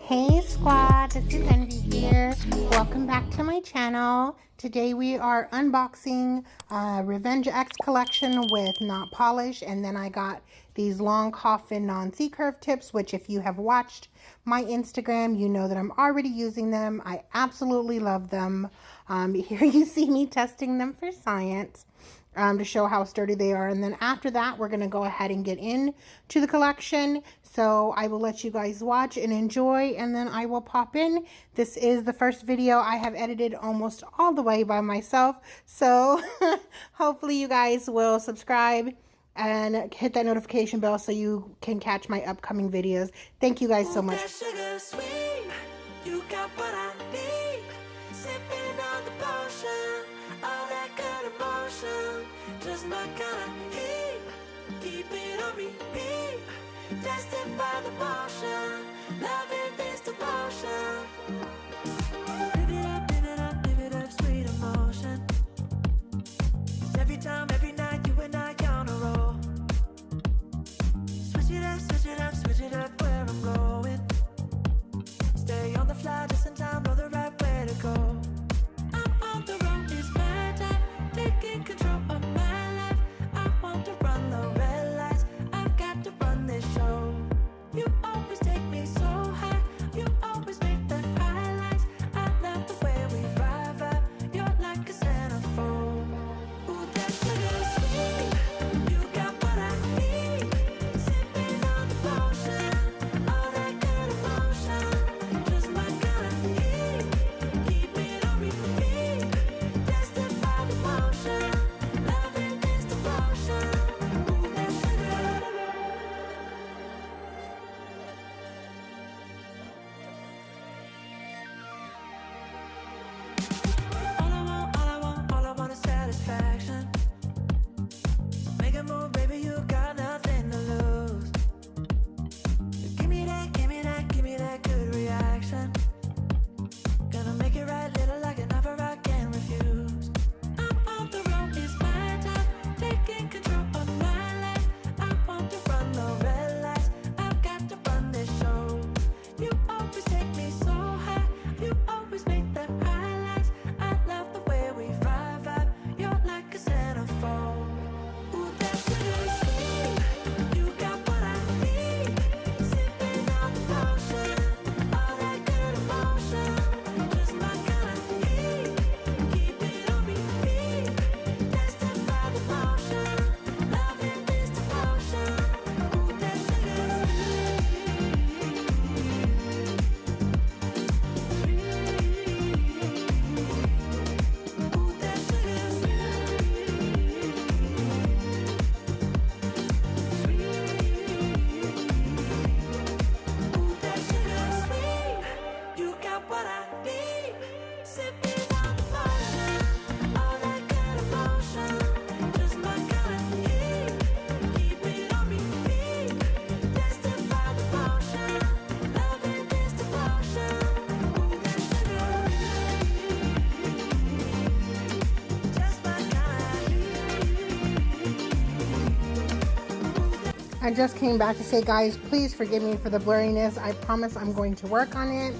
Hey squad, this is Envy here. Welcome back to my channel. Today we are unboxing Revenge Ex collection with Notpolish, and then I got these long Coffin Non C-Curve tips, which if you have watched my Instagram, you know that I'm already using them. I absolutely love them. Here you see me testing them for science. To show how sturdy they are, and then after that we're going to go ahead and get into the collection. So I will let you guys watch and enjoy, and then I will pop in. This is the first video I have edited almost all the way by myself, so hopefully you guys will subscribe and hit that notification bell so you can catch my upcoming videos. Thank you guys so much. Just my kind of heat, keep it on repeat, tested by the motion, loving this devotion. Live it up, live it up, live it up, sweet emotion. Every time, every night, you and I on a roll. Switch it up, switch it up, switch it up where I'm going. Stay on the fly just in time, know the right way to go. I'm on the road, it's my time, taking control of my life. I want to run the red lights, I've got to run this show. You always take me so high, you always make the highlights. I love the way we vibe, you're like a centerfold. Ooh, that sugar sweet, you got what I need. Sipping on the potion, all that good emotion. Just my kind of heat, keep it on repeat, tested by the motion, loving this devotion. Ooh, that sugar. All I want is satisfaction. Make a move, baby, you got nothing to lose. Give me that, give me that, give me that good reaction. Gonna make it right, little like an offer I can't refuse. I'm on the road, it's my time, taking control of my life. I want to run the red lights, I've got to run this show. You always take me so high, you always make the highlights. I love the way we vibe, you're like a centerfold. Ooh, that sugar sweet, you got what I need. Sipping on the potion, all that good emotion. Just my kind of heat, keep it on repeat, tested by the motion, loving this devotion. Ooh, that sugar sweet. Ooh, that sugar Ooh, that sugar sweet, you got what I need. Sipping on the potion, all that good emotion. Just my kind of heat, keep it on repeat, tested by the motion, loving this devotion. Ooh, that sugar, just my kind of I just came back to say, guys, please forgive me for the blurriness. I promise I'm going to work on it.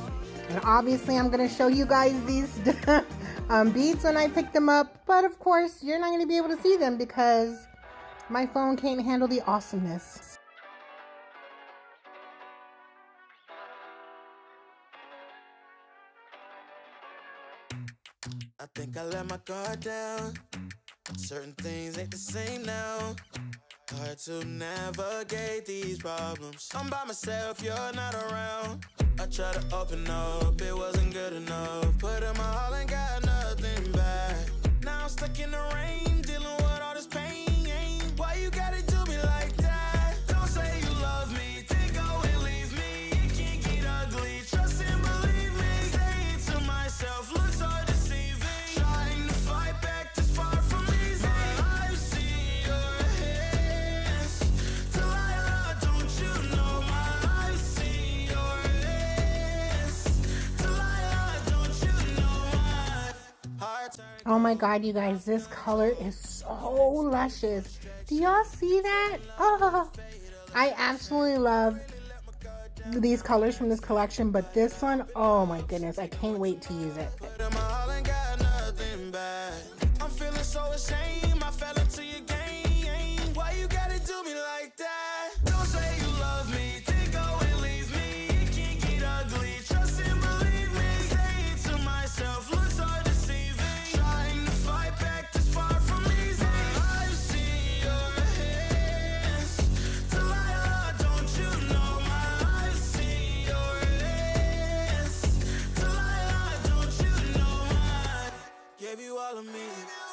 And obviously I'm going to show you guys these beads when I pick them up. But of course, you're not going to be able to see them because my phone can't handle the awesomeness. I think I let my guard down. Certain things ain't the same now. Hard to navigate these problems. I'm by myself, you're not around. I tried to open up, it wasn't good enough. Put in my all and got nothing back. Now I'm stuck in the rain, dealing with all this pain. Why you gotta do me like that? Don't say you love me, then go and leave me. It can't get ugly, trust and believe me. Saying to myself, looks so deceiving. Trying to fight back, this far from easy. My life's in your hands. Delilah, don't you know my life's in your hands? Delilah, don't you know my heart turn. Oh my God, you guys, this color is so luscious. Do y'all see that? Oh, I absolutely love these colors from this collection, but this one, oh my goodness, I can't wait to use it. I'm feeling so ashamed, I fell into your game. Why you gotta do me like that? Don't say you love me, then go and leave me. It can't get ugly, trust and believe me. Saying to myself, looks so deceiving. Trying to fight back, this far from easy. I've seen your hands. Delilah, don't you know I've seen your hands. Delilah, don't you know gave you all of me,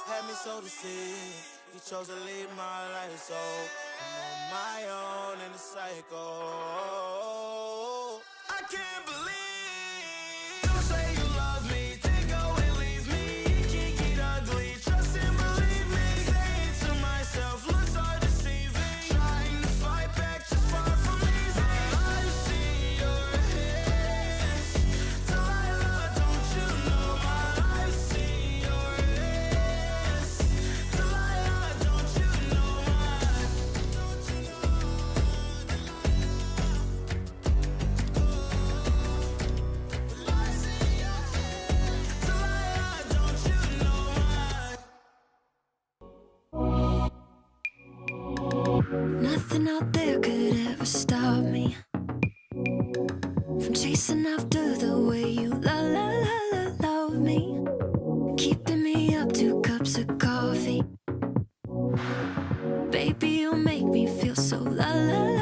had me so deceived. You chose to leave my life, so I'm on my own in the cycle. I can't believe. Don't say you love me, then go and leave me. It can't get ugly, trust and believe me. Saying to myself, looks so deceiving. Trying to fight back, just far from easy. I've seen your hands. Delilah, don't you know I've seen your hands. Delilah, don't you know don't you know I've seen your hands. Delilah, don't you know Nothing out there could ever stop me from chasing after the way you love me, keeping me up 2 cups of coffee. Baby, you make me feel so lovely.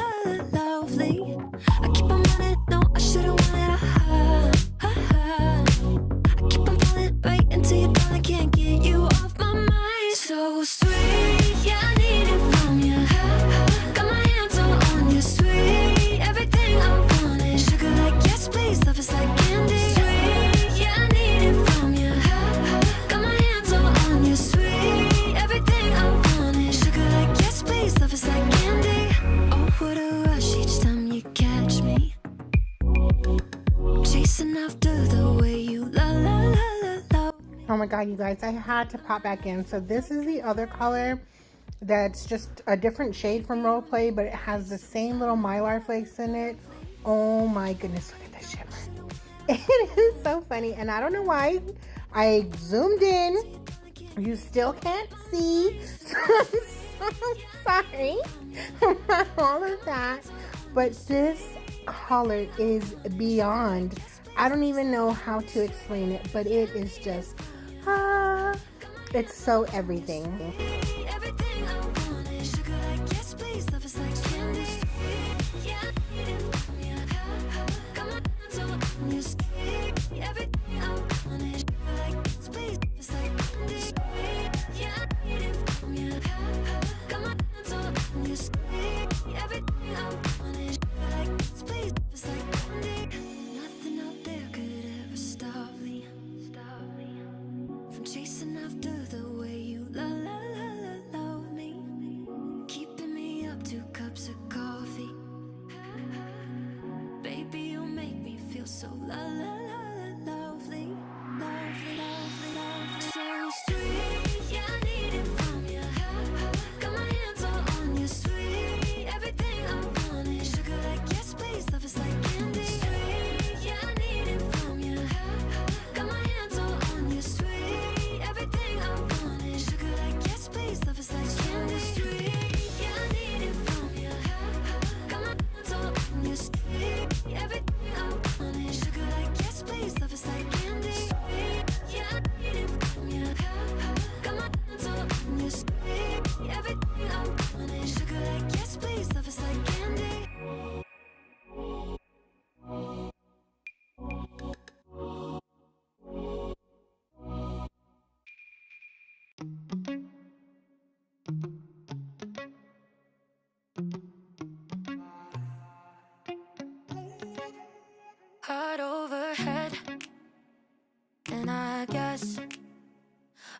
I keep on running, no, I shouldn't want it. I keep on falling right into your thought. I can't get you off my mind. So sweet, yeah, I need it from you. Got my hands all on you, sweet. Everything I want is sugar like yes, please. Love is like candy. Sweet, yeah, I need it from you. Got my hands all on you, sweet. Everything I want is sugar like yes, please. Love is like candy. Oh, what a rush each time you catch me. Chasing after the way you love. Oh my god, you guys, I had to pop back in. So this is the other color that's just a different shade from Role Play, but it has the same little mylar flakes in it. Oh my goodness, look at this shimmer. It is so funny, and I don't know why I zoomed in. You still can't see, so I'm so sorry about all of that. But this color is beyond. I don't even know how to explain it, but it is just, it's so everything. Everything I want is sugar like yes, please. Love is like candy. Yeah, I need it from you. Got my hands all on you, sweet. Everything I want is sugar like yes, please. Love is like candy. Yeah, I need it from you. Got my hands all on you, sweet. Everything I want is sugar like yes, please. Love is like candy. Nothing out there could ever stop me. From chasing after the way you love me, keeping me up 2 cups of coffee. Baby, you make me feel so lovely. So sweet, yeah, I need it from you. Got my hands all on you, sweet. Everything I want is sugar like yes, please. Love is like candy. Sweet, yeah, I need it from you. Got my hands all on you, sweet. Everything I want is sugar like yes, please. Love is like candy. Sweet, yeah, I need it from you. Got my hands all on you, sweet. Everything I want is sugar like yes, please. Love is like candy. Sweet, yeah, I need it from you. Got my hands all on you, sweet. Everything I want is sugar like yes, please. Love is like candy. Heart overhead, and I guess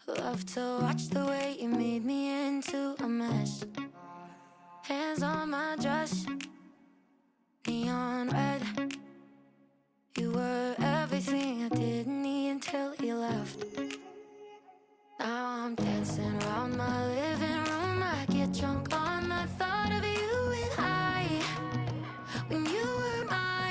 love to watch the way you made me into a mess. Hands on my dress, neon red. You were everything I didn't need until you left. Now I'm dancing around my living room. I get drunk on the thought of you and I, when you were mine.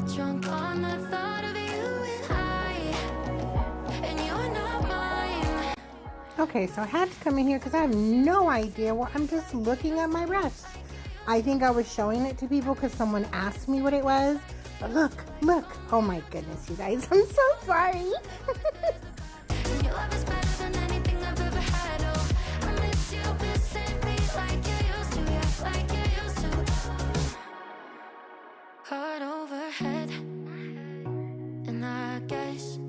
get drunk on the thought of you and you're not mine. Okay, so I had to come in here because I have no idea what I'm just looking at my brush. I think I was showing it to people because someone asked me what it was. But look. Oh my goodness, you guys. I'm so sorry. Your love is better than anything I've ever had. Oh, I miss you kissing me like you used to, yeah, like you used to. Heart overhead, and I guess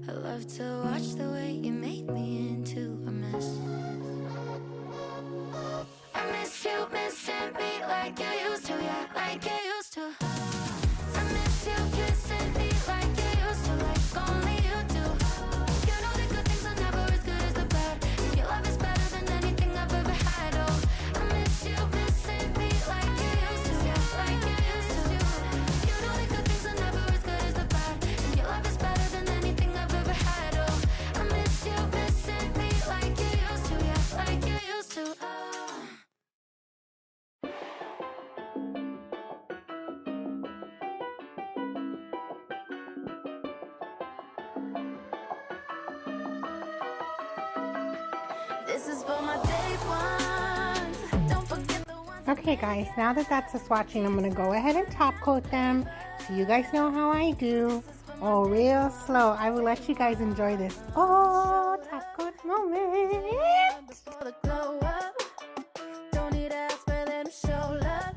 I love to watch the way you made me into a mess. I miss you missing me like you used to, yeah, like you used to. I miss you kissing me like you used to, like only you do. You know the good things are never as good as the bad. Your love is better than anything I've ever had. Oh, I miss you missing me like you used to, yeah, like you used to. You know the good things are never as good as the bad. Your love is better than anything I've ever had. Oh, I miss you missing me like you used to, yeah, like you used to. This is for my day ones. Don't forget the ones. Okay guys, now that that's the swatching, I'm going to go ahead and top coat them. So you guys know how I do. Oh, real slow. I will let you guys enjoy this. Oh, top coat moment. Before the glow up. Don't need to ask for them show love.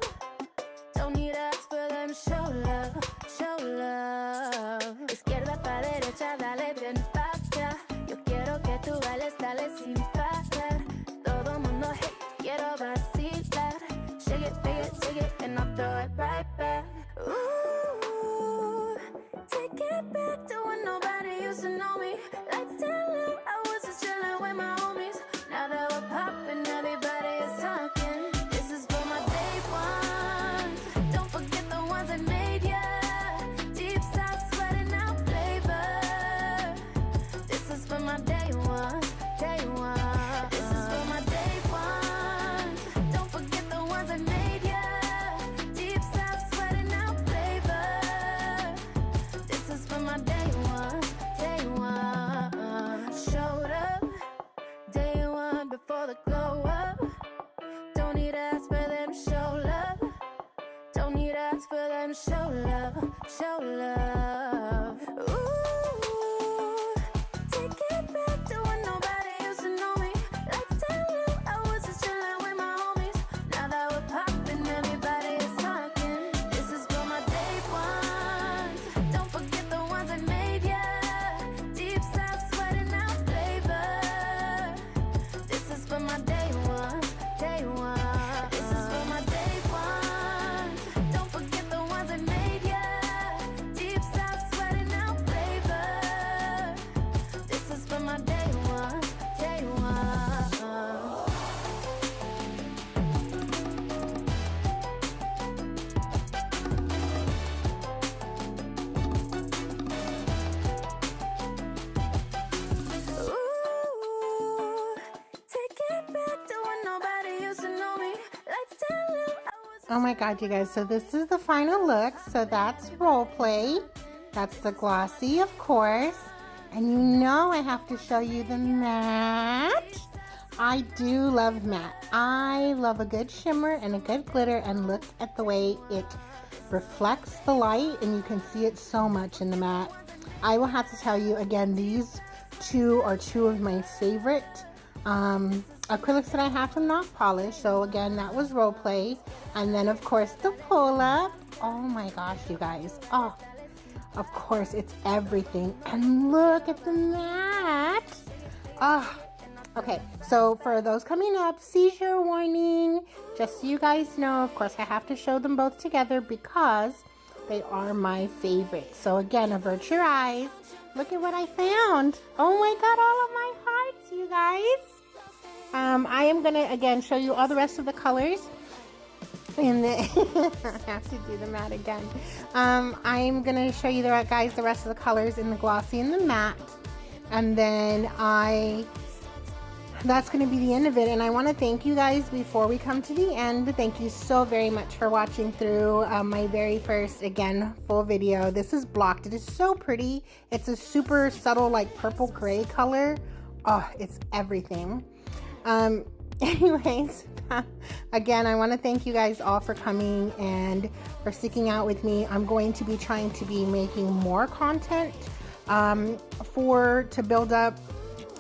Don't need to ask for them show love. Show love. Izquierda pa derecha, dale bien facha. Yo quiero que tú bailes, dale sin parar. Todo mundo, hey, quiero vacilar. Shake it, and I'll throw it right back. Ooh, take it back to when nobody used to know me. Lights down low, I was just chilling with my homies. Now that we're popping, everybody is talking. This is for my day ones. Don't forget the ones that made ya. Deep south sweating out flavor. This is for my day ones, day ones. This is for my day ones. Don't forget the ones that made ya. Deep south sweating out flavor. This is for my day ones, day one. Showed up, day one before the glow up. Don't need to ask for them show love. Don't need to ask for them show love, show love. Ooh, take it back to when nobody used to know me. Lights down low, I was just chilling with my homies. Now that we're popping, everybody is talking. This is for my day ones. Don't forget the ones that made ya. Deep south sweating out flavor. This is for my day ones, day one. This is for my day ones. Don't forget the ones that made ya. Deep south sweating out flavor. This is for my day ones, day ones. Ooh, take it back to when nobody used to know me. Lights down low, I was. Oh my god, you guys. So this is the final look. So that's role play. That's the glossy, of course. And you know I have to show you the matte. I do love matte. I love a good shimmer and a good glitter. And look at the way it reflects the light. And you can see it so much in the matte. I will have to tell you again, these two are two of my favorite acrylics that I have from Notpolish. So again, that was role play. And then of course the pull up. Oh my gosh, you guys. Oh, of course it's everything. And look at the matte. Oh, okay. So for those coming up, seizure warning. Just so you guys know, of course I have to show them both together because they are my favorites. So again, avert your eyes. Look at what I found. Oh my god, all of my hearts, you guys. I am gonna again show you all the rest of the colors in the I have to do the matte again. I'm gonna show you the rest of the colors in the glossy and the matte, and then I that's going to be the end of it. And I want to thank you guys before we come to the end. Thank you so very much for watching through my very first, again, full video. This is blocked. It is so pretty. It's a super subtle, like purple gray color. Oh, it's everything. Anyways, again, I want to thank you guys all for coming and for sticking out with me. I'm going to be trying to be making more content to build up,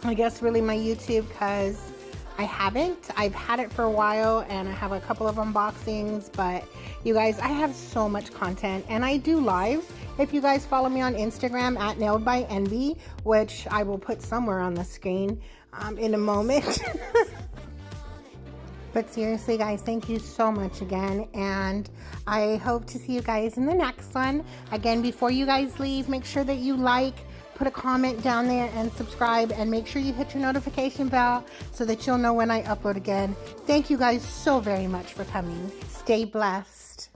I guess, really my YouTube, because I haven't. I've had it for a while and I have a couple of unboxings, but you guys, I have so much content and I do lives. If you guys follow me on Instagram at NailedByEnvy, which I will put somewhere on the screen in a moment. But seriously, guys, thank you so much again, and I hope to see you guys in the next one. Again, before you guys leave, make sure that you like, put a comment down there, and subscribe, and make sure you hit your notification bell so that you'll know when I upload again. Thank you guys so very much for coming. Stay blessed.